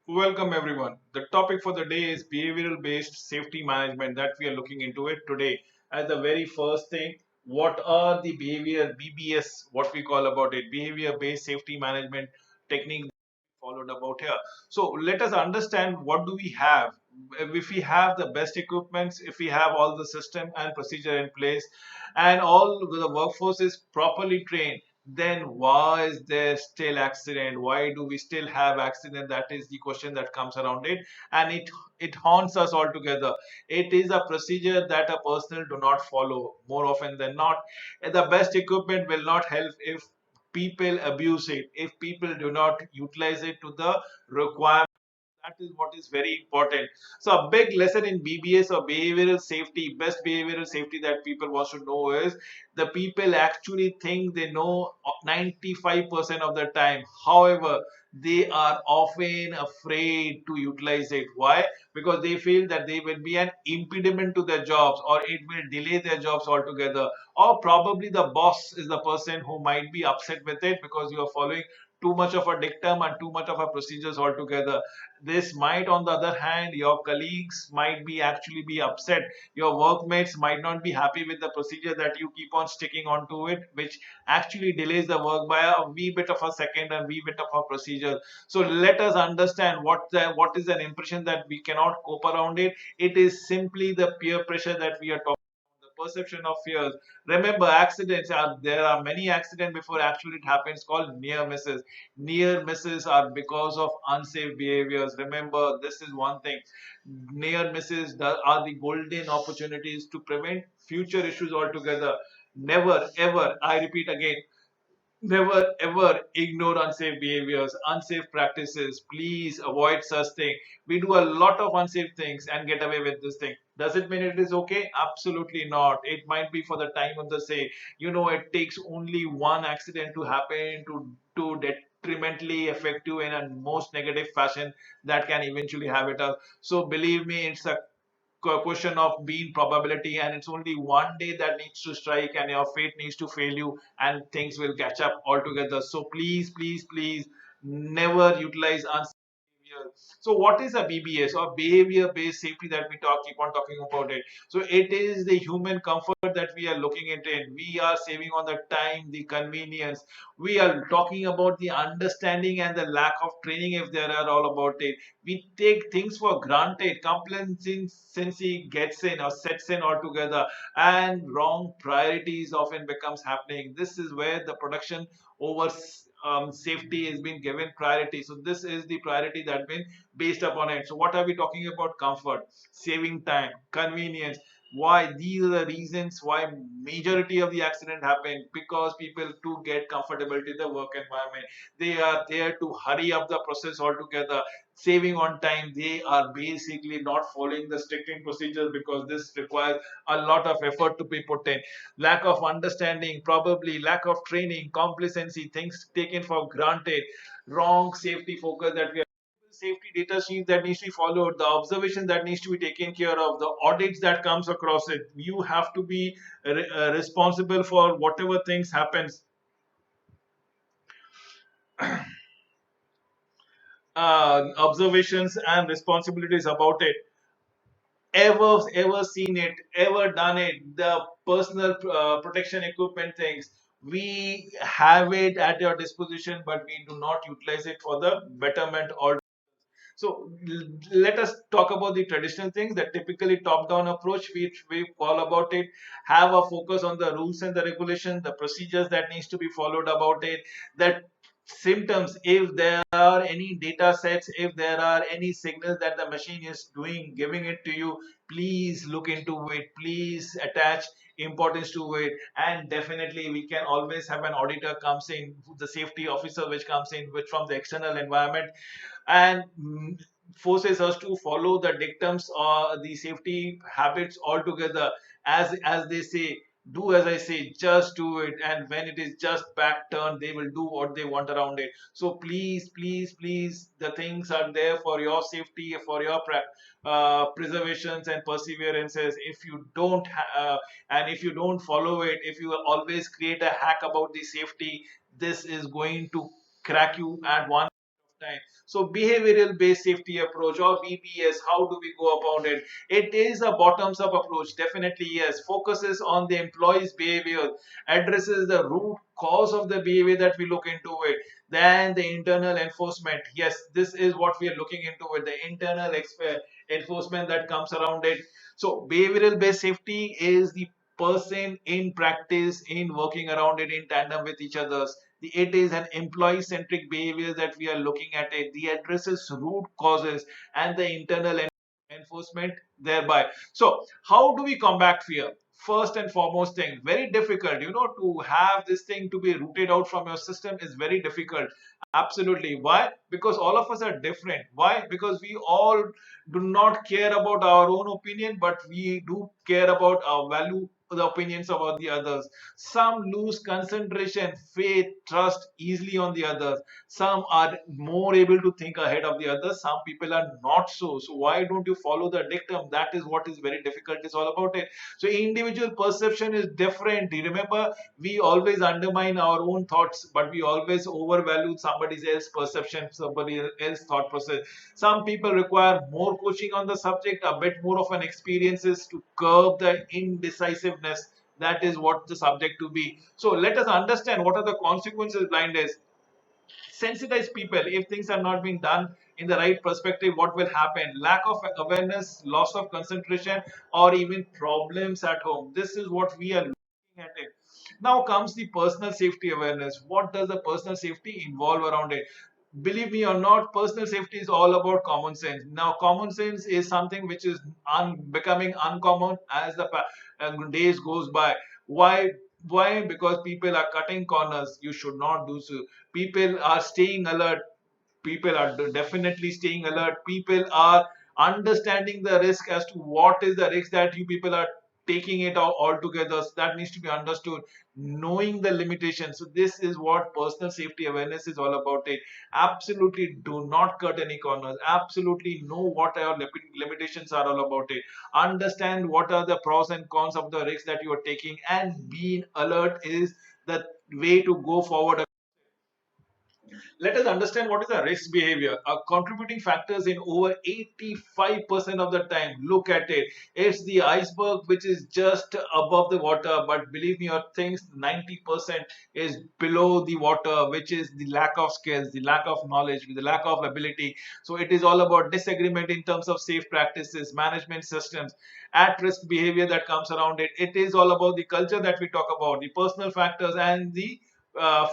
Welcome everyone. The topic for the day is behavioral based safety management that we are looking into it today. As the very first thing, what are the behavior BBS, what we call about it, behavior based safety management technique followed about here. So let us understand what do we have. If we have the best equipments, if we have all the system and procedure in place, and all the workforce is properly trained, then why is there still accident? Why do we still have accident? That is the question that comes around it, and it haunts us altogether. It is a procedure that a personnel do not follow more often than not. The best equipment will not help if people abuse it, if people do not utilize it to the requirement. That is what is very important. So a big lesson in BBS or behavioral safety, best behavioral safety that people want to know is the people actually think they know 95% of the time. However, they are often afraid to utilize it. Why? Because they feel that they will be an impediment to their jobs, or it will delay their jobs altogether, or probably the boss is the person who might be upset with it because you are following too much of a dictum and too much of a procedures altogether. This might, on the other hand, your colleagues might be actually be upset. Your workmates might not be happy with the procedure that you keep on sticking on to it, which actually delays the work by a wee bit of a second and wee bit of a procedure. So let us understand what is an impression that we cannot cope around it. It is simply the peer pressure that we are talking, the perception of fears. Remember, accidents are there are many accidents before actually it happens called near misses. Near misses are because of unsafe behaviors. Remember, this is one thing. Near misses are the golden opportunities to prevent future issues altogether. Never ever, I repeat again, never ever ignore unsafe behaviors, unsafe practices. Please avoid such thing. We do a lot of unsafe things and get away with this thing. Does it mean it is okay? Absolutely not. It might be for the time of the say. It takes only one accident to happen to detrimentally affect you in a most negative fashion that can eventually have it up. So believe me, it's a question of being probability, and it's only one day that needs to strike and your fate needs to fail you and things will catch up altogether. So please never utilize behavior. So what is a BBS or behavior based safety that we keep on talking about it? So it is the human comfort that we are looking at it. We are saving on the time, the convenience. We are talking about the understanding and the lack of training if there are all about it. We take things for granted. Complacency gets in or sets in altogether, and wrong priorities often becomes happening. This is where the production over safety has been given priority. So this is the priority that been based upon it. So what are we talking about? Comfort, saving time, convenience. Why these are the reasons why majority of the accident happen, because people to get comfortable to the work environment. They are there to hurry up the process altogether, saving on time. They are basically not following the strict procedures because this requires a lot of effort to be put in. Lack of understanding, probably lack of training, complacency, things taken for granted, wrong safety focus that we are, safety data sheets that needs to be followed, the observation that needs to be taken care of, the audits that comes across it. You have to be responsible for whatever things happens, observations and responsibilities about it. Ever seen it, ever done it, the personal protection equipment things, we have it at your disposition, but we do not utilize it for the betterment or. So let us talk about the traditional things, the typically top-down approach, which we call about it. Have a focus on the rules and the regulation, the procedures that needs to be followed about it. That symptoms, if there are any data sets, if there are any signals that the machine is doing, giving it to you, please look into it. Please attach importance to it, and definitely we can always have an auditor comes in, the safety officer which comes in, which from the external environment, and forces us to follow the dictums or the safety habits altogether. As they say, do as I say, just do it, and when it is just back turn, they will do what they want around it. So please, the things are there for your safety, for your preservations and perseverances. If you don't and if you don't follow it, if you always create a hack about the safety, this is going to crack you at one time. So behavioral based safety approach, or BBS, how do we go about it? It is a bottoms up approach, definitely yes. Focuses on the employee's behavior, addresses the root cause of the behavior that we look into it. Then the internal enforcement, yes, this is what we are looking into with the internal enforcement that comes around it. So behavioral based safety is the person in practice in working around it in tandem with each others. It is an employee centric behavior that we are looking at it. The addresses root causes and the internal enforcement thereby. So how do we combat fear? First and foremost thing, very difficult, to have this thing to be rooted out from your system is very difficult. Absolutely. Why? Because all of us are different. Why? Because we all do not care about our own opinion, but we do care about our value, the opinions of the others. Some lose concentration, faith, trust easily on the others. Some are more able to think ahead of the others. Some people are not so. So why don't you follow the dictum? That is what is very difficult. It's all about it. So individual perception is different. You remember, we always undermine our own thoughts, but we always overvalue somebody else's perception, somebody else's thought process. Some people require more coaching on the subject, a bit more of an experiences to curb the indecisiveness. That is what the subject to be. So let us understand what are the consequences blind is. Sensitize people. If things are not being done in the right perspective, what will happen? Lack of awareness, loss of concentration, or even problems at home. This is what we are looking at it. Now comes the personal safety awareness. What does the personal safety involve around it? Believe me or not, personal safety is all about common sense. Now common sense is something which is becoming uncommon as the days goes by. Why? Because people are cutting corners. You should not do so. People are staying alert. People are definitely staying alert. People are understanding the risk as to what is the risk that you people are taking it all together. So that needs to be understood, knowing the limitations. So this is what personal safety awareness is all about. It absolutely do not cut any corners. Absolutely know what our limitations are all about. It understand what are the pros and cons of the risks that you are taking, and being alert is the way to go forward. Let us understand what is the risk behavior. Contributing factors in over 85% of the time. Look at it. It's the iceberg which is just above the water, but believe me or things, 90% is below the water, which is the lack of skills, the lack of knowledge, the lack of ability. So it is all about disagreement in terms of safe practices, management systems, at risk behavior that comes around it. It is all about the culture that we talk about, the personal factors, and the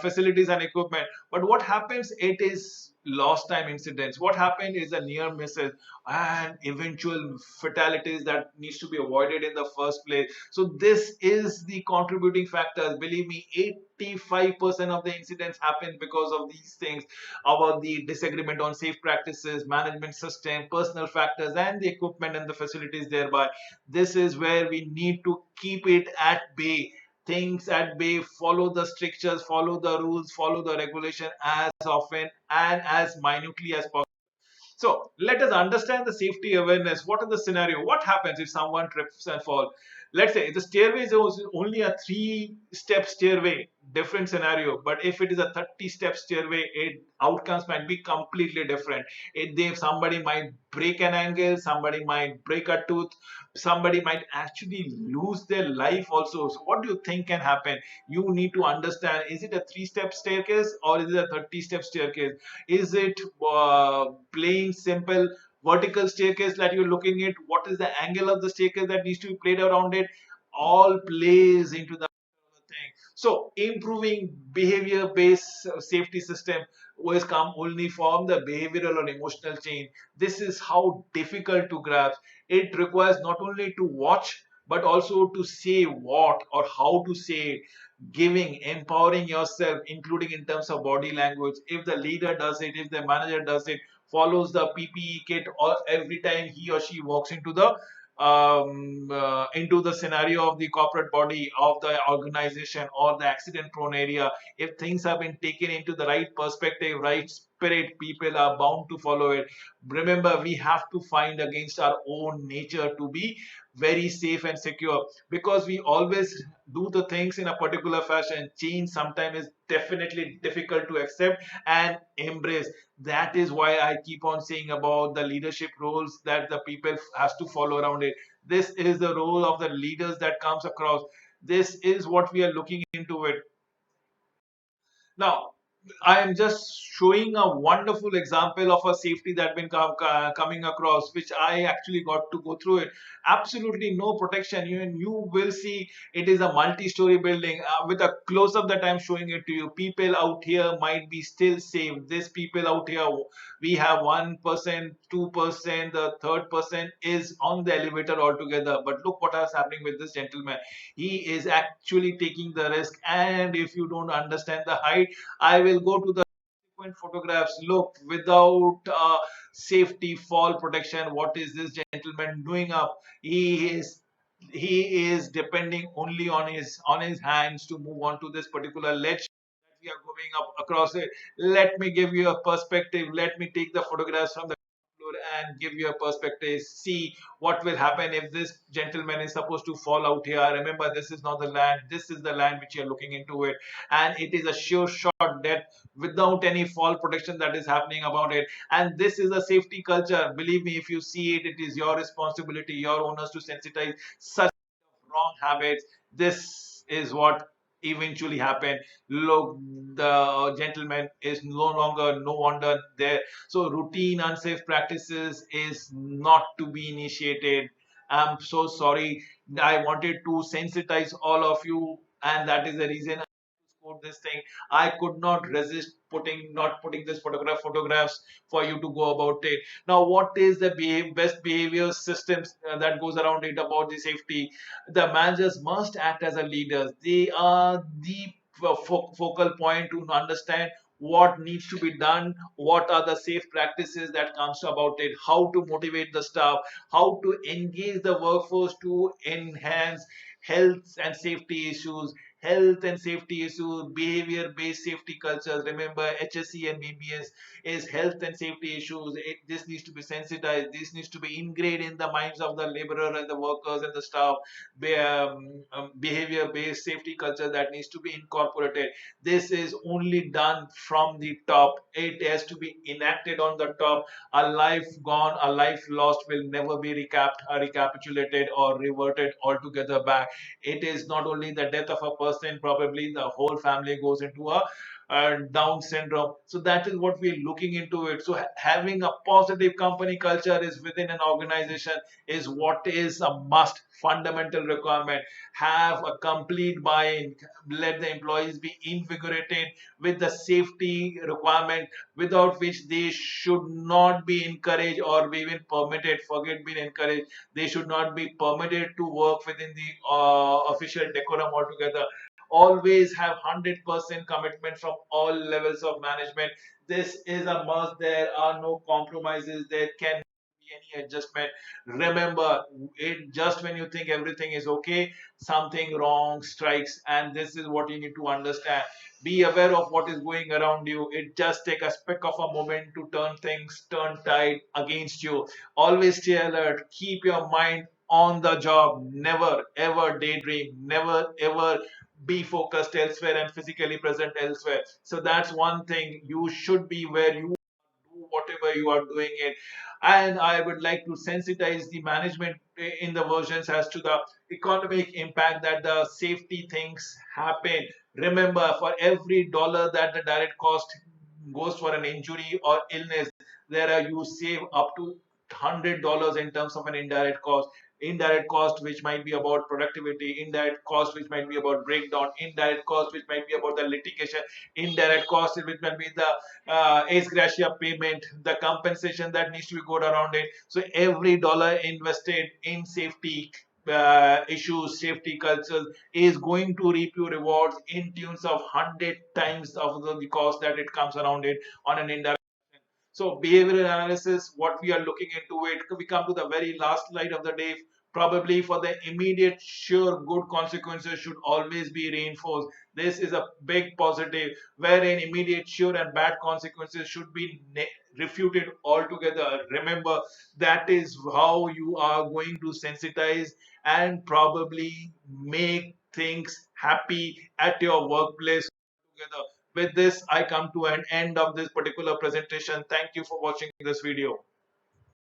facilities and equipment. But what happens? It is lost time incidents. What happened is a near misses and eventual fatalities that needs to be avoided in the first place. So this is the contributing factors. Believe me, 85% of the incidents happen because of these things, about the disagreement on safe practices, management system, personal factors, and the equipment and the facilities thereby. This is where we need to keep it at bay, things at bay, follow the strictures, follow the rules, follow the regulation as often and as minutely as possible. So let us understand the safety awareness. What is the scenario? What happens if someone trips and falls? Let's say the stairway is only a 3-step stairway, different scenario. But if it is a 30-step stairway, it outcomes might be completely different. Somebody might break an ankle, somebody might break a tooth, somebody might actually lose their life also. So what do you think can happen? You need to understand, is it a 3-step staircase or is it a 30-step staircase? Is it plain simple vertical staircase that you're looking at? What is the angle of the staircase that needs to be played around it? All plays into the thing. So improving behavior based safety system was come only from the behavioral or emotional change. This is how difficult to grasp. It requires not only to watch but also to say what or how to say it, giving, empowering yourself, including in terms of body language. If the leader does it, if the manager does it, follows the PPE kit, or every time he or she walks into the scenario of the corporate body of the organization or the accident prone area, if things have been taken into the right perspective, right spirit, people are bound to follow it. Remember, we have to find against our own nature to be very safe and secure, because we always do the things in a particular fashion. Change sometimes is definitely difficult to accept and embrace. That is why I keep on saying about the leadership roles that the people has to follow around it. This is the role of the leaders that comes across. This is what we are looking into it. Now, I am just showing a wonderful example of a safety that been coming across, which I actually got to go through it. Absolutely no protection. You will see it is a multi-story building. With a close-up that I'm showing it to you, people out here might be still safe. These people out here, we have 1%, 2%, the third person is on the elevator altogether. But look what is happening with this gentleman. He is actually taking the risk, and if you don't understand the height, I will go to the subsequent photographs. Look, without safety fall protection, what is this gentleman doing up? He is depending only on his hands to move on to this particular ledge that we are going up across it. Let me give you a perspective. Let me take the photographs from the floor and give you a perspective. See what will happen if this gentleman is supposed to fall out here. Remember, this is not the land. This is the land which you are looking into it, and it is a sure shot death without any fall protection that is happening about it. And this is a safety culture. Believe me, if you see it, it is your responsibility, your owners, to sensitize such wrong habits. This is what eventually happened. Look, the gentleman is no longer, no wonder there. So routine unsafe practices is not to be initiated. I'm so sorry. I wanted to sensitize all of you, and that is the reason scored this thing. I could not resist not putting this photographs for you to go about it. Now, what is the best behavior systems that goes around it about the safety? The managers must act as a leaders. They are the focal point to understand what needs to be done, what are the safe practices that comes about it, how to motivate the staff, how to engage the workforce to enhance health and safety issues, behavior based safety cultures. Remember, HSC and BBS is health and safety issues. This needs to be sensitized, this needs to be ingrained in the minds of the laborer and the workers and the staff. Behavior based safety culture that needs to be incorporated. This is only done from the top. It has to be enacted on the top. A life gone, a life lost will never be recapitulated or reverted altogether back. It is not only the death of a person, probably the whole family goes into a Down syndrome. So that is what we're looking into it. So having a positive company culture is within an organization is what is a must fundamental requirement. Have a complete buy-in. Let the employees be invigorated with the safety requirement, without which they should not be encouraged or be even permitted. Forget being encouraged, they should not be permitted to work within the official decorum altogether. Always have 100% commitment from all levels of management. This is a must. There are no compromises. There can be any adjustment. Remember, it just when you think everything is okay, something wrong strikes, and this is what you need to understand. Be aware of what is going around you. It just take a speck of a moment to turn tide against you. Always stay alert. Keep your mind on the job. Never ever daydream. Never ever be focused elsewhere and physically present elsewhere. So that's one thing. You should be where you do whatever you are doing it. And I would like to sensitize the management in the versions as to the economic impact that the safety things happen. Remember, for every dollar that the direct cost goes for an injury or illness, there are you save up to $100 in terms of an indirect cost which might be about productivity, indirect cost which might be about breakdown, indirect cost which might be about the litigation, indirect cost which might be the ace gratia payment, the compensation that needs to be got around it. So every dollar invested in safety issues, safety cultures is going to reap you rewards in tunes of 100 times of the cost that it comes around it on an indirect. So behavioral analysis, what we are looking into it, we come to the very last slide of the day. probably for the immediate sure good consequences should always be reinforced. This is a big positive, wherein immediate sure and bad consequences should be refuted altogether. Remember, that is how you are going to sensitize and probably make things happy at your workplace together. With this, I come to an end of this particular presentation. Thank you for watching this video.